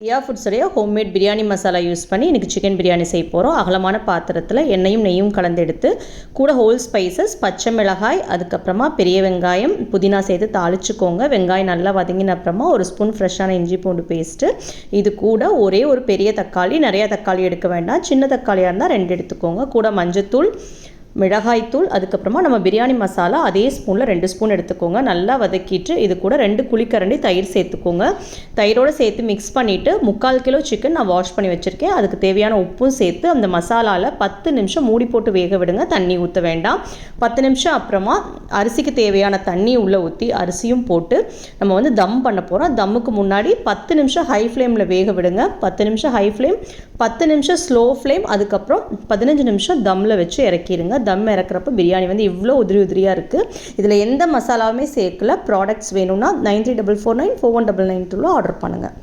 Riya ஃபுட்ஸுடைய homemade biryani masala use பண்ணி இன்றைக்கி chicken biryani செய்ய போகிறோம். அகலமான பாத்திரத்தில் எண்ணெயும் நெய்யும் கலந்து எடுத்து கூட ஹோல் ஸ்பைசஸ், பச்சை மிளகாய், அதுக்கப்புறமா பெரிய வெங்காயம், புதினா சேர்த்து தாளிச்சுக்கோங்க. வெங்காயம் நல்லா வதங்கின அப்புறமா ஒரு ஸ்பூன் ஃப்ரெஷ்ஷான இஞ்சி பூண்டு பேஸ்ட்டு, இது கூட ஒரே ஒரு பெரிய தக்காளி, நிறையா தக்காளி எடுக்க வேண்டாம், சின்ன தக்காளியாக இருந்தால் 2 எடுத்துக்கோங்க. கூட மஞ்சத்தூள், மிளகாய்த்தூள், அதுக்கப்புறமா நம்ம பிரியாணி மசாலா அதே ஸ்பூனில் 2 ஸ்பூன் எடுத்துக்கோங்க. நல்லா வதக்கிட்டு இது கூட 2 குழிக்கரண்டி தயிர் சேர்த்துக்கோங்க. தயிரோடு சேர்த்து மிக்ஸ் பண்ணிவிட்டு 3/4 கிலோ சிக்கன் நான் வாஷ் பண்ணி வச்சுருக்கேன். அதுக்கு தேவையான உப்பும் சேர்த்து அந்த மசாலாவில் 10 நிமிஷம் மூடி போட்டு வேக விடுங்க. தண்ணி ஊற்ற வேண்டாம். 10 நிமிஷம் அப்புறமா அரிசிக்கு தேவையான தண்ணி உள்ளே ஊற்றி அரிசியும் போட்டு நம்ம தம் பண்ண போகிறோம். தம்முக்கு முன்னாடி 10 நிமிஷம் ஹை ஃப்ளேமில் வேக விடுங்க. 10 நிமிஷம் ஹை ஃப்ளேம், 10 நிமிஷம் ஸ்லோ ஃப்ளேம், அதுக்கப்புறம் 15 நிமிஷம் தம்மில் வச்சு இறக்கிடுங்க. தம் இறக்குறப்ப பிரியாணி இவ்வளோ உதிரியாக இருக்குது. இதில் எந்த மசாலாவுமே சேர்க்கல. ப்ராடக்ட்ஸ் வேணும்னா 9344941992 ஆர்டர் பண்ணுங்கள்.